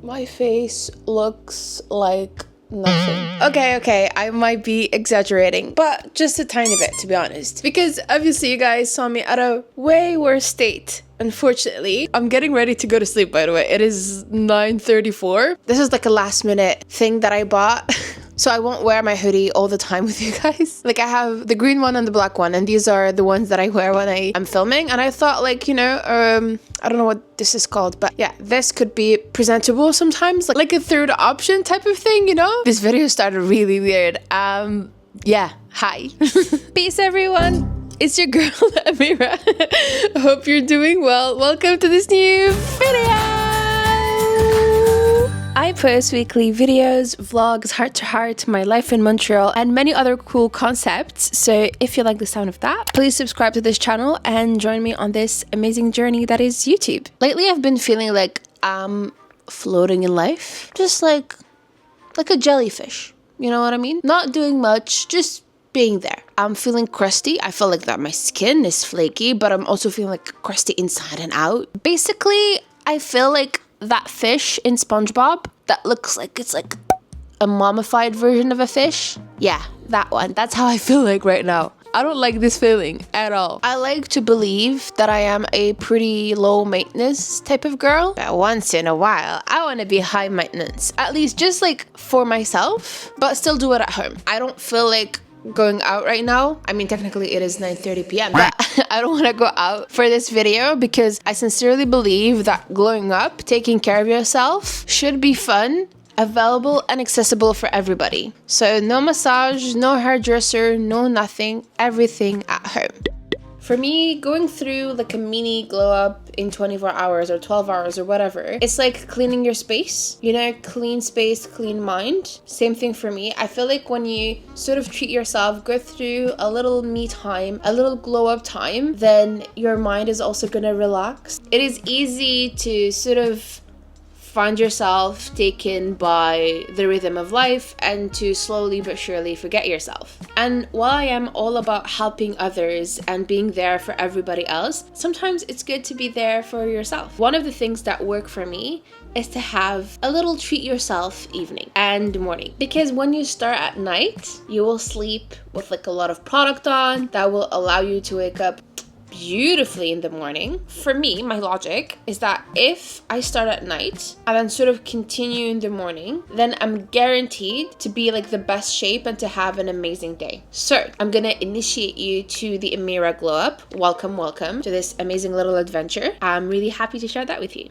My face looks like nothing. Okay, I might be exaggerating, but just a tiny bit, to be honest, because obviously you guys saw me at a way worse state. Unfortunately, I'm getting ready to go to sleep, by the way. It is 9:34. This is like a last minute thing that I bought. So I won't wear my hoodie all the time with you guys. Like, I have the green one and the black one, and these are the ones that I wear when I am filming. And I thought, like, you know, I don't know what this is called, but yeah, this could be presentable sometimes, like a third option type of thing, you know? This video started really weird. Yeah, hi. Peace, everyone. It's your girl, Amira. Hope you're doing well. Welcome to this new video. I post weekly videos, vlogs, heart to heart, my life in Montreal, and many other cool concepts. So if you like the sound of that, please subscribe to this channel and join me on this amazing journey that is YouTube. Lately, I've been feeling like I'm floating in life, just like a jellyfish. You know what I mean? Not doing much, just being there. I'm feeling crusty. I feel like that my skin is flaky, but I'm also feeling like crusty inside and out. Basically, I feel like that fish in SpongeBob that looks like it's like a mummified version of a fish. Yeah, that one. That's how I feel like right now. I don't like this feeling at all. I like to believe that I am a pretty low maintenance type of girl, but once in a while, I want to be high maintenance. At least just like for myself, but still do it at home. I don't feel like going out right now. I mean, technically it is 9:30 p.m. but I don't want to go out for this video because I sincerely believe that glowing up, taking care of yourself should be fun, available, and accessible for everybody. So no massage, no hairdresser, no nothing, everything at home. For me, going through like a mini glow up in 24 hours or 12 hours or whatever, it's like cleaning your space, you know, clean space, clean mind. Same thing for me. I feel like when you sort of treat yourself, go through a little me time, a little glow up time, then your mind is also gonna relax. It is easy to sort of find yourself taken by the rhythm of life and to slowly but surely forget yourself. And while I am all about helping others and being there for everybody else, sometimes it's good to be there for yourself. One of the things that work for me is to have a little treat yourself evening and morning, because when you start at night, you will sleep with like a lot of product on that will allow you to wake up beautifully in the morning. For me, my logic is that if I start at night and then sort of continue in the morning, then I'm guaranteed to be like the best shape and to have an amazing day. So I'm gonna initiate you to the Amira Glow Up. Welcome to this amazing little adventure. I'm really happy to share that with you.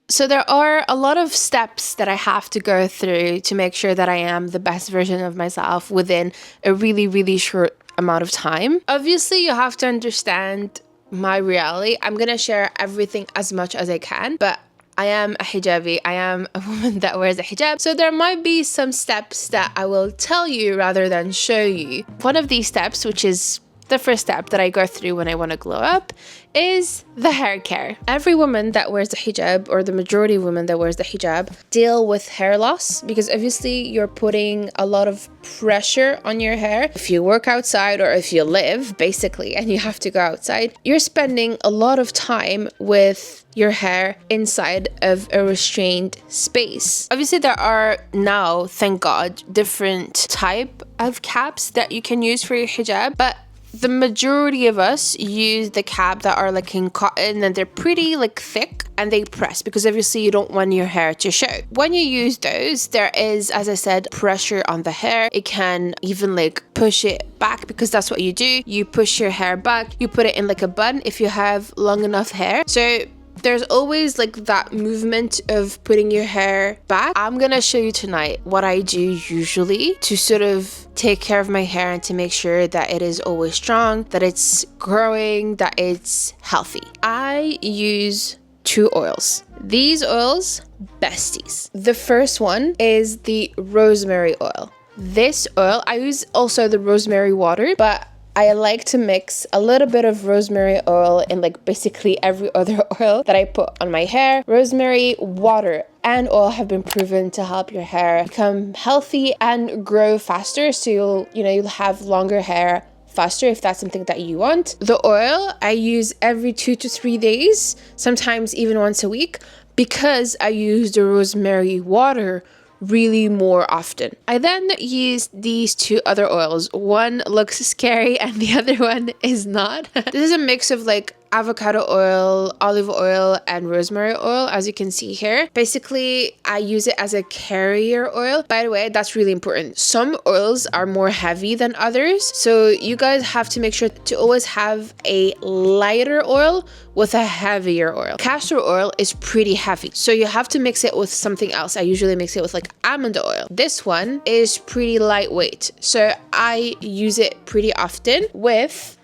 So there are a lot of steps that I have to go through to make sure that I am the best version of myself within a really, really short amount of time. Obviously, you have to understand my reality. I'm gonna share everything as much as I can, but I am a hijabi. I am a woman that wears a hijab. So there might be some steps that I will tell you rather than show you. One of these steps, which is the first step that I go through when I want to glow up, is the hair care. Every woman that wears the hijab, or the majority of women that wears the hijab, deal with hair loss because obviously you're putting a lot of pressure on your hair. If you work outside or if you live basically and you have to go outside, you're spending a lot of time with your hair inside of a restrained space. Obviously there are now, thank God, different type of caps that you can use for your hijab, but the majority of us use the cap that are like in cotton and they're pretty like thick and they press because obviously you don't want your hair to show. When you use those, there is, as I said, pressure on the hair. It can even like push it back because that's what you do. You push your hair back, you put it in like a bun if you have long enough hair. So there's always like that movement of putting your hair back. I'm gonna show you tonight what I do usually to sort of take care of my hair and to make sure that it is always strong, that it's growing, that it's healthy. I use 2 oils. These oils, besties. The first one is the rosemary oil. This oil, I use also the rosemary water, but I like to mix a little bit of rosemary oil in like basically every other oil that I put on my hair. Rosemary, water, and oil have been proven to help your hair become healthy and grow faster. So you'll have longer hair faster if that's something that you want. The oil I use every 2 to 3 days, sometimes even once a week. because I use the rosemary water really more often. I then use these two other oils. One looks scary and the other one is not. This is a mix of like avocado oil, olive oil, and rosemary oil, as you can see here. Basically, I use it as a carrier oil. By the way, that's really important. Some oils are more heavy than others, so you guys have to make sure to always have a lighter oil with a heavier oil. Castor oil is pretty heavy, so you have to mix it with something else. I usually mix it with like almond oil. This one is pretty lightweight, so I use it pretty often with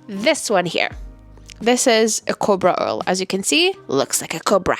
this one here. This is a cobra oil. As you can see, looks like a cobra.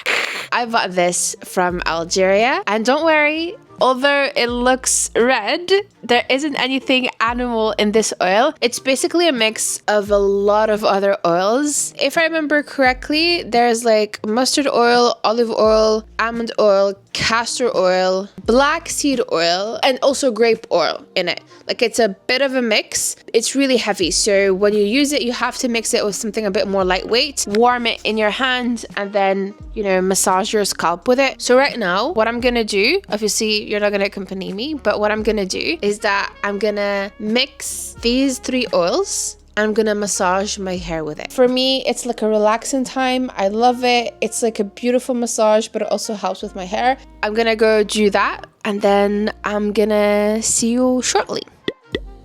I bought this from Algeria, and don't worry, although it looks red, there isn't anything animal in this oil. It's basically a mix of a lot of other oils. If I remember correctly, there's like mustard oil, olive oil, almond oil, castor oil, black seed oil, and also grape oil in it. Like, it's a bit of a mix. It's really heavy, so when you use it, you have to mix it with something a bit more lightweight. Warm it in your hand and then, you know, massage your scalp with it. So right now, what I'm gonna do, obviously you're not gonna accompany me, but what I'm gonna do is that I'm gonna mix these three oils. I'm gonna massage my hair with it. For me, it's like a relaxing time. I love it. It's like a beautiful massage, but it also helps with my hair. I'm gonna go do that, and then I'm gonna see you shortly.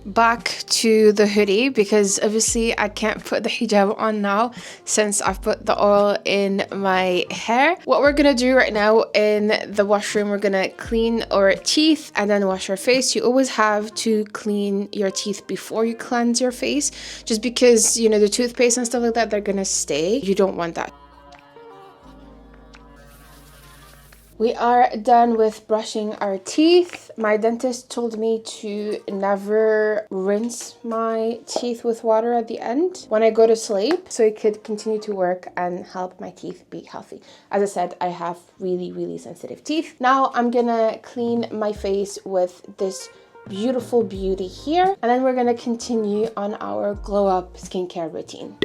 Back to the hoodie, because obviously I can't put the hijab on now since I've put the oil in my hair. What we're gonna do right now in the washroom, we're gonna clean our teeth and then wash our face. You always have to clean your teeth before you cleanse your face, just because, you know, the toothpaste and stuff like that, they're gonna stay. You don't want that. We are done with brushing our teeth. My dentist told me to never rinse my teeth with water at the end when I go to sleep, so it could continue to work and help my teeth be healthy. As I said, I have really, really sensitive teeth. Now I'm gonna clean my face with this beautiful beauty here, and then we're gonna continue on our glow up skincare routine.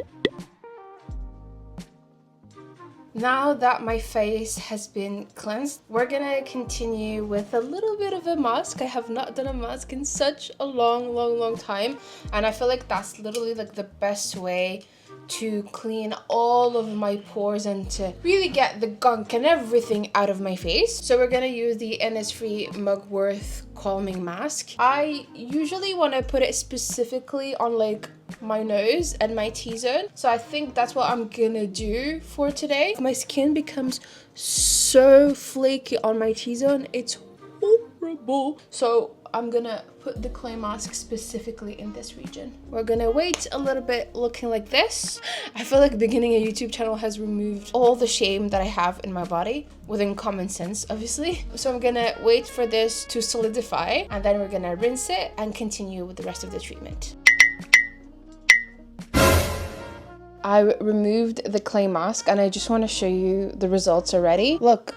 Now that my face has been cleansed, we're gonna continue with a little bit of a mask. I have not done a mask in such a long time, and I feel like that's literally like the best way to clean all of my pores and to really get the gunk and everything out of my face. So we're gonna use the Innisfree Mugwort Calming Mask. I usually want to put it specifically on like my nose and my T-zone, so I think that's what I'm gonna do for today. My skin becomes so flaky on my T-zone, it's horrible. So I'm gonna put the clay mask specifically in this region. We're gonna wait a little bit looking like this. I feel like beginning a YouTube channel has removed all the shame that I have in my body, within common sense, obviously. So I'm gonna wait for this to solidify, and then we're gonna rinse it and continue with the rest of the treatment. I removed the clay mask and I just want to show you the results already. Look.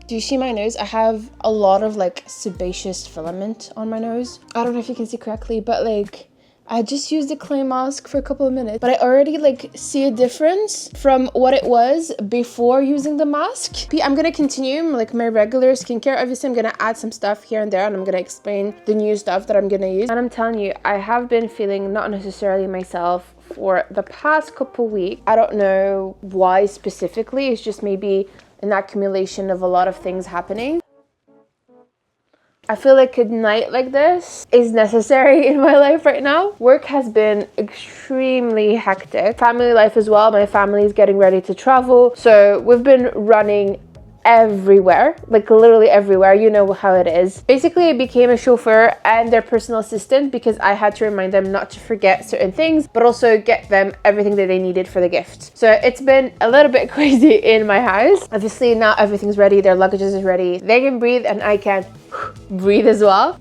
Do you see my nose? I have a lot of like sebaceous filament on my nose. I don't know if you can see correctly, but like I just used the clay mask for a couple of minutes, but I already like see a difference from what it was before using the mask. I'm gonna continue like my regular skincare. Obviously, I'm gonna add some stuff here and there, and I'm gonna explain the new stuff that I'm gonna use. And I'm telling you, I have been feeling not necessarily myself for the past couple weeks. I don't know why specifically. It's just maybe an accumulation of a lot of things happening. I feel like a night like this is necessary in my life right now. Work has been extremely hectic. Family life as well. My family is getting ready to travel. So we've been running everywhere, like literally everywhere. You know how it is. Basically, I became a chauffeur and their personal assistant because I had to remind them not to forget certain things, but also get them everything that they needed for the gift. So it's been a little bit crazy in my house. Obviously, now everything's ready. Their luggages is ready. They can breathe and I can breathe as well.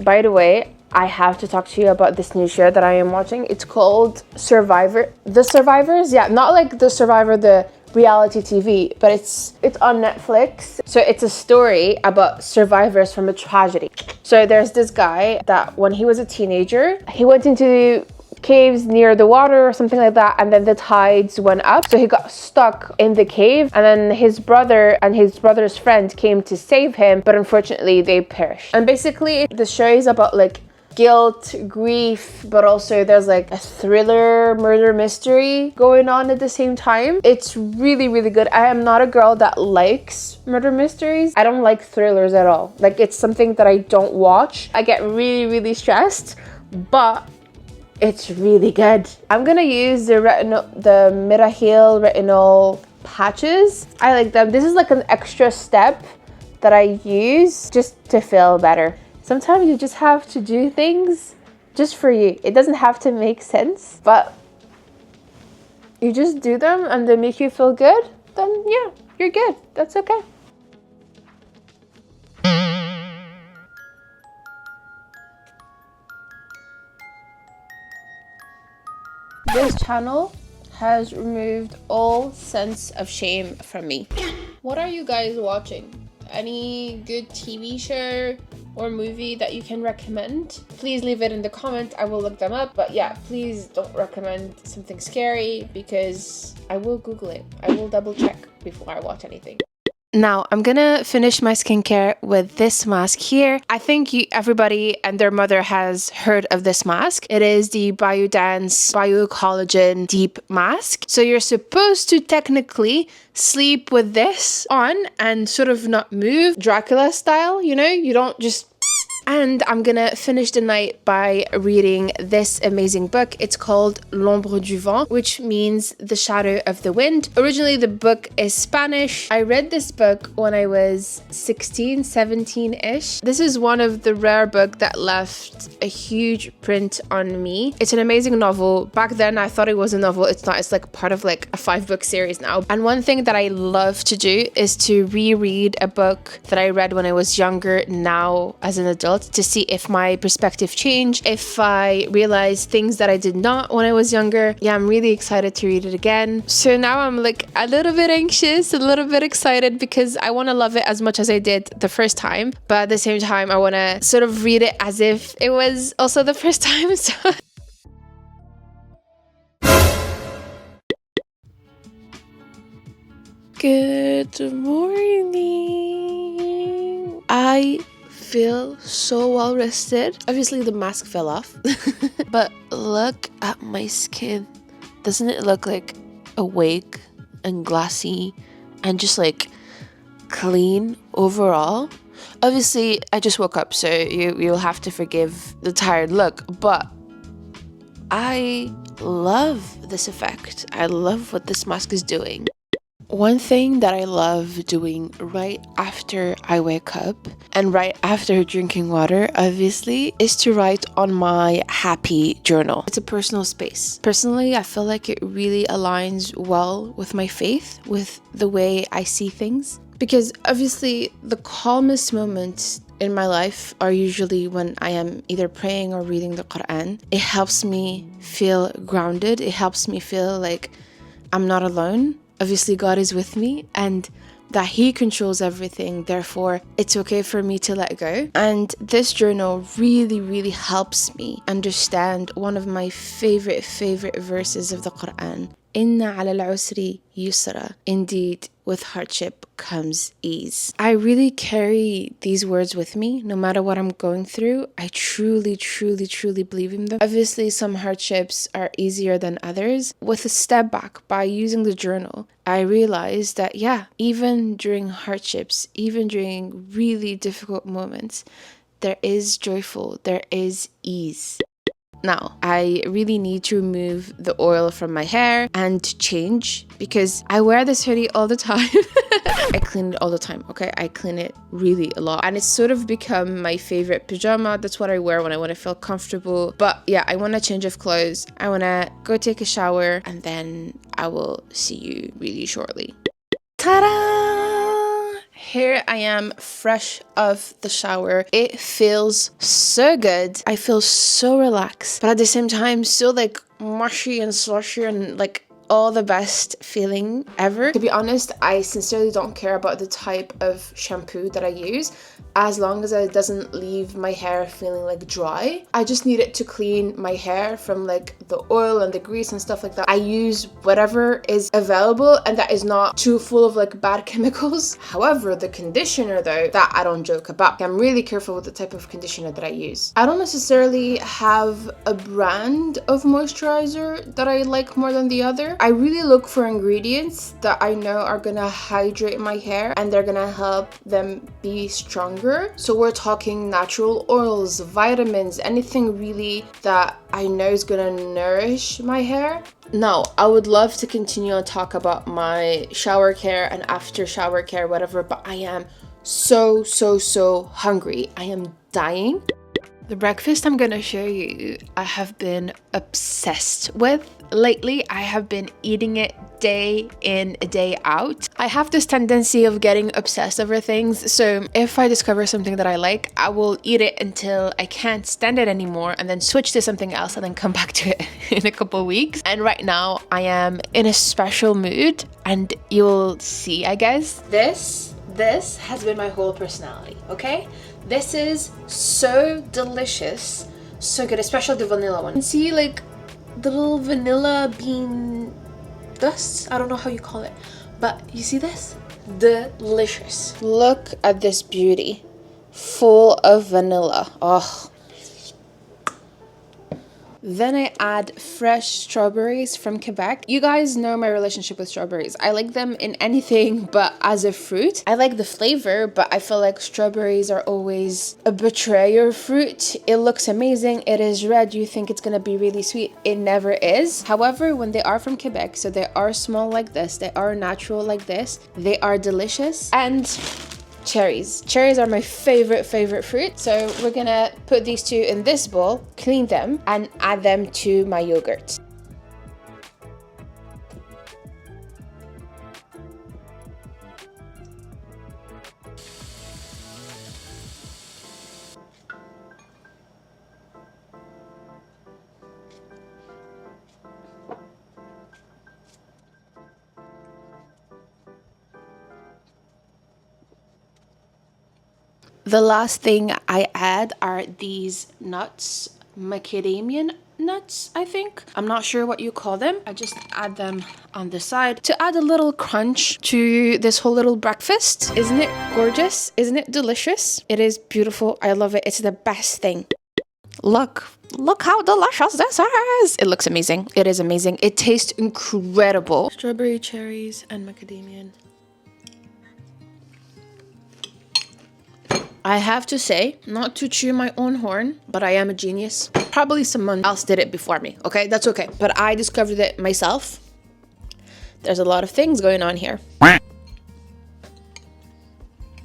By the way, I have to talk to you about this new show that I am watching. It's called Survivor. The Survivors? Yeah, not like The Survivor, the reality TV, but it's on Netflix. So it's a story about survivors from a tragedy. So there's this guy that when he was a teenager, he went into caves near the water or something like that, and then the tides went up, so he got stuck in the cave, and then his brother and his brother's friend came to save him, but unfortunately they perished. And basically the show is about like guilt, grief, but also there's like a thriller murder mystery going on at the same time. It's really, really good. I am not a girl that likes murder mysteries. I don't like thrillers at all. Like, it's something that I don't watch. I get really, really stressed, but it's really good. I'm gonna use the Mirahil retinol patches. I like them. This is like an extra step that I use just to feel better. Sometimes you just have to do things just for you. It doesn't have to make sense, but you just do them and they make you feel good, then yeah, you're good. That's okay. This channel has removed all sense of shame from me. What are you guys watching? Any good TV show or movie that you can recommend? Please leave it in the comments. I will look them up. But yeah, please don't recommend something scary because I will Google it. I will double check before I watch anything. Now, I'm gonna finish my skincare with this mask here. I think everybody and their mother has heard of this mask. It is the Biodance Biocollagen Deep Mask. So you're supposed to technically sleep with this on and sort of not move, Dracula style, you know? You don't just... And I'm gonna finish the night by reading this amazing book. It's called L'ombre du vent, which means the shadow of the wind. Originally, the book is Spanish. I read this book when I was 16, 17-ish. This is one of the rare books that left a huge print on me. It's an amazing novel. Back then, I thought it was a novel. It's not. It's like part of like a 5-book series now. And one thing that I love to do is to reread a book that I read when I was younger, now as an adult, to see if my perspective changed, if I realized things that I did not when I was younger. Yeah, I'm really excited to read it again. So now I'm like a little bit anxious, a little bit excited because I want to love it as much as I did the first time. But at the same time, I want to sort of read it as if it was also the first time. So good morning. I feel so well rested. Obviously the mask fell off, but look at my skin. Doesn't it look like awake and glassy and just like clean overall? Obviously I just woke up, so you'll have to forgive the tired look, but I love this effect. I love what this mask is doing. One thing that I love doing right after I wake up and right after drinking water, obviously, is to write on my happy journal. It's a personal space. Personally, I feel like it really aligns well with my faith, with the way I see things. Because obviously, the calmest moments in my life are usually when I am either praying or reading the Quran. It helps me feel grounded. It helps me feel like I'm not alone. Obviously, God is with me and that He controls everything. Therefore, it's okay for me to let go. And this journal really, really helps me understand one of my favorite verses of the Quran. Inna ala al-usri yusra. Indeed, with hardship comes ease. I really carry these words with me no matter what I'm going through. I truly believe in them. Obviously, some hardships are easier than others. With a step back, by using the journal, I realized that yeah, even during hardships, even during really difficult moments, there is joyful, there is ease. Now, I really need to remove the oil from my hair and change because I wear this hoodie all the time. I clean it all the time, okay? I clean it really a lot. And it's sort of become my favorite pajama. That's what I wear when I want to feel comfortable. But yeah, I want a change of clothes. I want to go take a shower and then I will see you really shortly. Ta-da! Here I am, fresh off the shower. It feels so good. I feel so relaxed, but at the same time, so like mushy and slushy and like all the best feeling ever. To be honest, I sincerely don't care about the type of shampoo that I use, as long as it doesn't leave my hair feeling like dry. I just need it to clean my hair from like the oil and the grease and stuff like that. I use whatever is available and that is not too full of like bad chemicals. However, the conditioner though, that I don't joke about. I'm really careful with the type of conditioner that I use. I don't necessarily have a brand of moisturizer that I like more than the other. I really look for ingredients that I know are gonna hydrate my hair and they're gonna help them be stronger. So we're talking natural oils, vitamins, anything really that I know is gonna nourish my hair. Now, I would love to continue to talk about my shower care and after shower care, whatever, but I am so hungry. I am dying. The breakfast I'm gonna show you, I have been obsessed with lately. I have been eating it day in, day out. I have this tendency of getting obsessed over things, so if I discover something that I like, I will eat it until I can't stand it anymore and then switch to something else and then come back to it in a couple of weeks. And right now I am in a special mood and you'll see, I guess. This has been my whole personality, okay? This is so delicious, so good, especially the vanilla one. You see like the little vanilla bean dust? I don't know how you call it, but you see this? Delicious. Look at this beauty, full of vanilla. Oh. Then I add fresh strawberries from Quebec. You guys know my relationship with strawberries. I like them in anything but as a fruit. I like the flavor, but I feel like strawberries are always a betrayer fruit. It looks amazing. It is red. You think it's gonna be really sweet. It never is. However, when they are from Quebec, so they are small like this, they are natural like this, they are delicious. And cherries. Cherries are my favorite fruit. So we're gonna put these two in this bowl, clean them, and add them to my yogurt. The last thing I add are these nuts, macadamia nuts, I think. I'm not sure what you call them. I just add them on the side to add a little crunch to this whole little breakfast. Isn't it gorgeous? Isn't it delicious? It is beautiful. I love it. It's the best thing. Look how delicious this is. It looks amazing. It is amazing. It tastes incredible. Strawberry, cherries, and macadamia. I have to say, not to chew my own horn, but I am a genius. Probably someone else did it before me, okay? That's okay. But I discovered it myself. There's a lot of things going on here.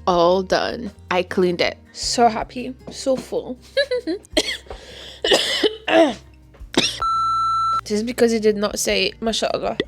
All done. I cleaned it. So happy, so full. Just because it did not say mashallah.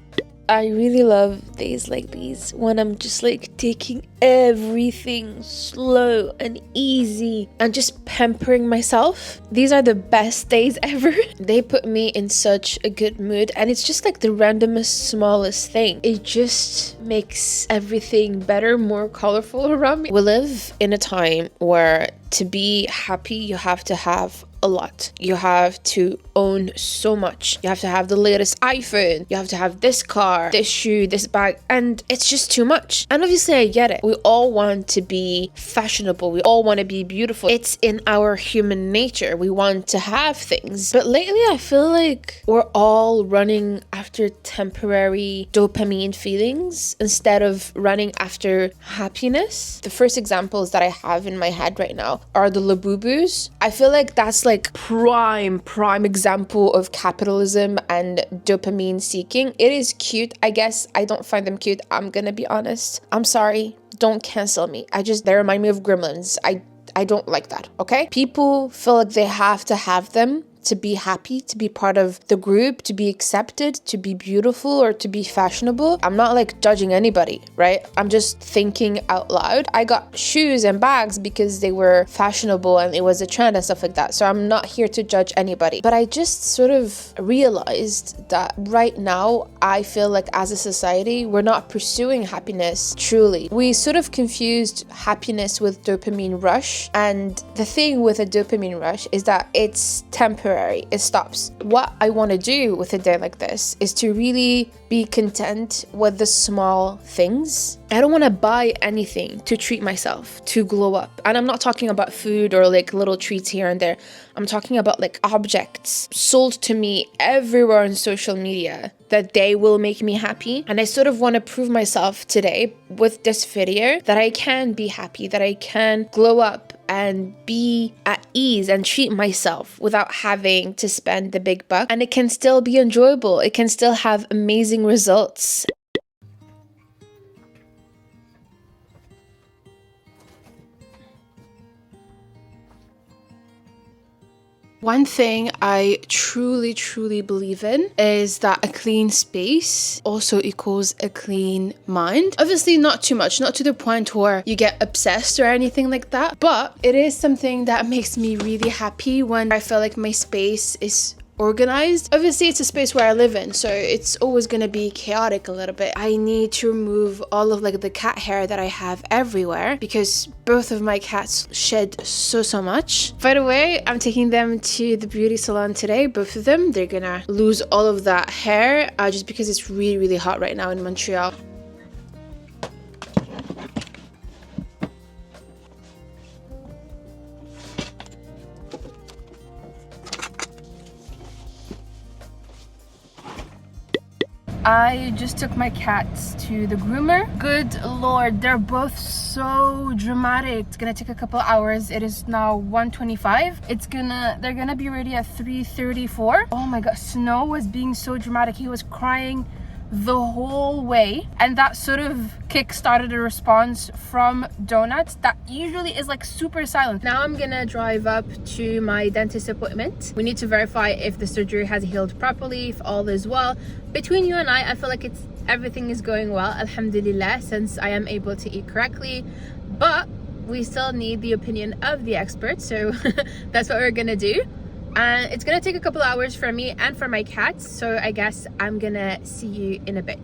I really love days like these when I'm just like taking everything slow and easy and just pampering myself. These are the best days ever. They put me in such a good mood, and it's just like the randomest, smallest thing. It just makes everything better, more colorful around me. We live in a time where to be happy, you have to have a lot. You have to own so much. You have to have the latest iPhone. You have to have this car, this shoe, this bag, and it's just too much. And obviously I get it. We all want to be fashionable. We all want to be beautiful. It's in our human nature. We want to have things. But lately I feel like we're all running after temporary dopamine feelings instead of running after happiness. The first examples that I have in my head right now are the Labubus. I feel like that's like prime example of capitalism and dopamine seeking. It is cute, I guess. I don't find them cute. I'm gonna be honest. I'm sorry. Don't cancel me. They remind me of gremlins. I don't like that, okay? People feel like they have to have them to be happy, to be part of the group, to be accepted, to be beautiful, or to be fashionable. I'm not like judging anybody, right? I'm just thinking out loud. I got shoes and bags because they were fashionable and it was a trend and stuff like that. So I'm not here to judge anybody. But I just sort of realized that right now, I feel like as a society, we're not pursuing happiness truly. We sort of confused happiness with dopamine rush. And the thing with a dopamine rush is that it's temporary. It stops. What I want to do with a day like this is to really be content with the small things. I don't want to buy anything to treat myself, to glow up. And I'm not talking about food or like little treats here and there. I'm talking about like objects sold to me everywhere on social media that they will make me happy. And I sort of want to prove myself today with this video that I can be happy, that I can glow up and be at ease and treat myself without having to spend the big buck. And it can still be enjoyable. It can still have amazing results. One thing I truly believe in is that a clean space also equals a clean mind. Obviously not too much, not to the point where you get obsessed or anything like that, but it is something that makes me really happy when I feel like my space is organized. Obviously it's a space where I live in, so it's always gonna be chaotic a little bit. I need to remove all of like the cat hair that I have everywhere because both of my cats shed so much. By the way, I'm taking them to the beauty salon today, both of them. They're gonna lose all of that hair just because it's really hot right now in Montreal. I just took my cats to the groomer. Good lord, they're both so dramatic. It's gonna take a couple hours. It is now 1:25. They're gonna be ready at 3:34. Oh my god, Snow was being so dramatic. He was crying the whole way, and that sort of kick-started a response from Donut that usually is like super silent. Now I'm gonna drive up to my dentist appointment. We need to verify if the surgery has healed properly, if all is well. Between you and I feel like everything is going well, alhamdulillah, since I am able to eat correctly, but we still need the opinion of the expert, so that's what we're gonna do. And it's gonna take a couple hours for me and for my cats, so I guess I'm gonna see you in a bit.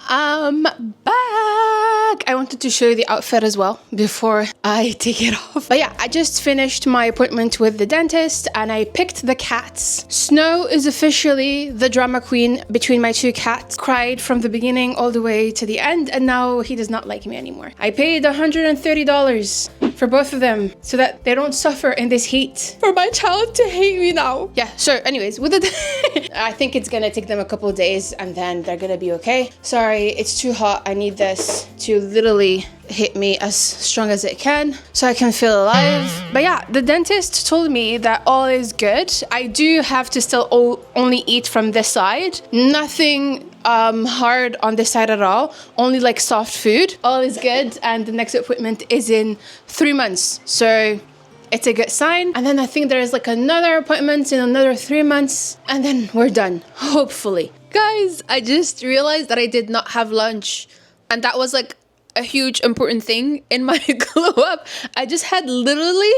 I'm back. I wanted to show you the outfit as well before I take it off. But yeah, I just finished my appointment with the dentist and I picked the cats. Snow is officially the drama queen between my two cats. Cried from the beginning all the way to the end, and now he does not like me anymore. I paid $130 for both of them so that they don't suffer in this heat. For my child to hate me now. Yeah, so anyways, with it, I think it's gonna take them a couple of days and then they're gonna be okay. Sorry, it's too hot. I need this to literally hit me as strong as it can so I can feel alive. But yeah, the dentist told me that all is good. I do have to still only eat from this side. Nothing hard on this side at all, only like soft food. All is good, and the next appointment is in 3 months, so it's a good sign. And then I think there is like another appointment in another 3 months, and then we're done, hopefully. Guys, I just realized that I did not have lunch, and that was like a huge important thing in my glow up. I just had literally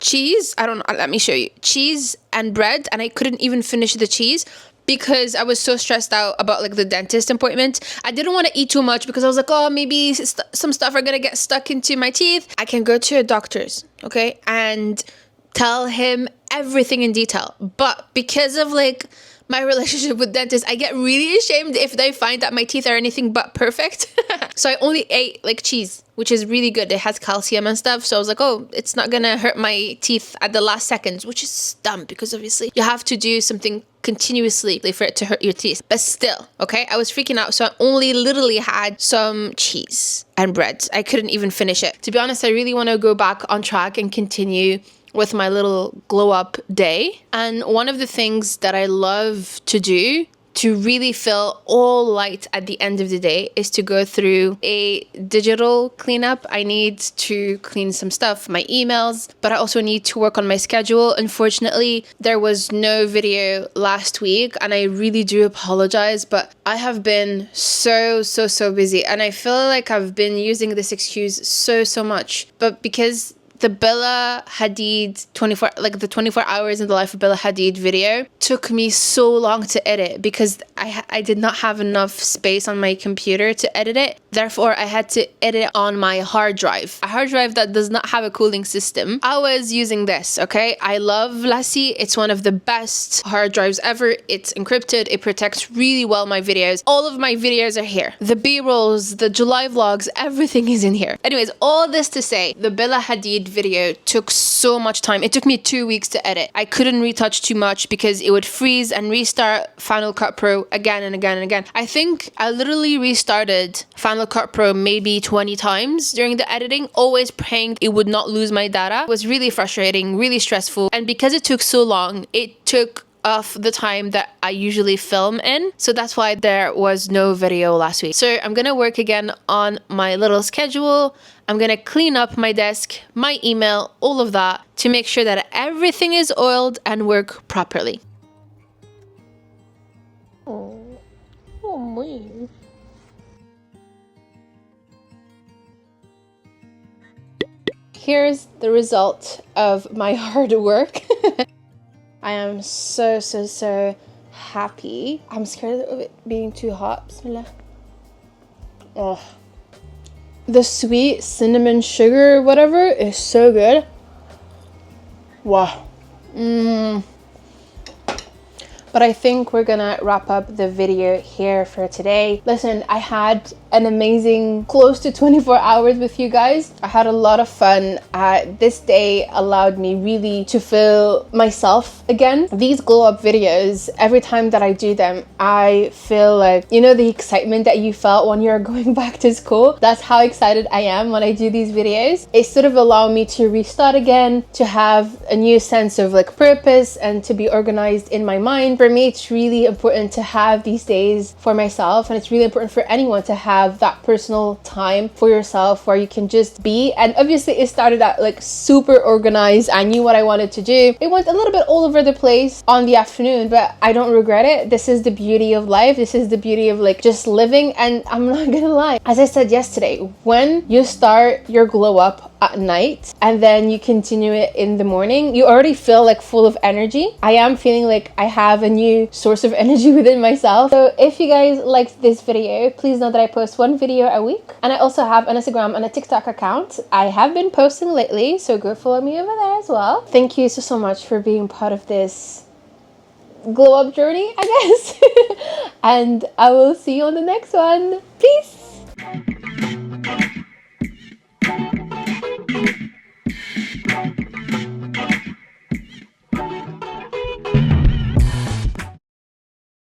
cheese, I don't know, let me show you, cheese and bread, and I couldn't even finish the cheese because I was so stressed out about like the dentist appointment. I didn't want to eat too much because I was like, oh, maybe some stuff are gonna get stuck into my teeth. I can go to a doctor's, okay, and tell him everything in detail. But because of like my relationship with dentists, I get really ashamed if they find that my teeth are anything but perfect. So I only ate like cheese, which is really good. It has calcium and stuff. So I was like, oh, it's not gonna hurt my teeth at the last seconds, which is dumb because obviously you have to do something continuously for it to hurt your teeth. But still, okay, I was freaking out. So I only literally had some cheese and bread. I couldn't even finish it. To be honest, I really want to go back on track and continue with my little glow up day. And one of the things that I love to do to really feel all light at the end of the day is to go through a digital cleanup. I need to clean some stuff, my emails, but I also need to work on my schedule. Unfortunately, there was no video last week and I really do apologize, but I have been so busy and I feel like I've been using this excuse so much. But because the Bella Hadid 24 hours in the life of Bella Hadid video took me so long to edit because I did not have enough space on my computer to edit it. Therefore, I had to edit it on my hard drive. A hard drive that does not have a cooling system. I was using this, okay? I love Lassie. It's one of the best hard drives ever. It's encrypted. It protects really well my videos. All of my videos are here. The B-rolls, the July vlogs, everything is in here. Anyways, all this to say, the Bella Hadid video took so much time. It took me 2 weeks to edit. I couldn't retouch too much because it would freeze and restart Final Cut Pro again and again and again. I think I literally restarted Final Cut Pro maybe 20 times during the editing, always praying it would not lose my data. It was really frustrating, really stressful. And because it took so long, it took off the time that I usually film in. So that's why there was no video last week. So I'm gonna work again on my little schedule. I'm gonna clean up my desk, my email, all of that to make sure that everything is oiled and work properly. Oh my. Here's the result of my hard work. I am so happy. I'm scared of it being too hot. Bismillah. Oh. The sweet cinnamon sugar whatever is so good. Wow. But I think we're gonna wrap up the video here for today. Listen, I had an amazing close to 24 hours with you guys. I had a lot of fun. This day allowed me really to feel myself again. These glow up videos, every time that I do them, I feel like, you know, the excitement that you felt when you're going back to school. That's how excited I am when I do these videos. It sort of allowed me to restart again, to have a new sense of like purpose and to be organized in my mind. For me, it's really important to have these days for myself, and it's really important for anyone to have that personal time for yourself where you can just be. And obviously it started out like super organized. I knew what I wanted to do. It went a little bit all over the place on the afternoon, but I don't regret it. This is the beauty of life. This is the beauty of like just living. And I'm not gonna lie, as I said yesterday, when you start your glow up at night and then you continue it in the morning, you already feel like full of energy. I am feeling like I have a new source of energy within myself. So if you guys liked this video, please know that I post one video a week, and I also have an Instagram and a TikTok account. I have been posting lately, so go follow me over there as well. Thank you so much for being part of this glow up journey, I guess. And I will see you on the next one. Peace.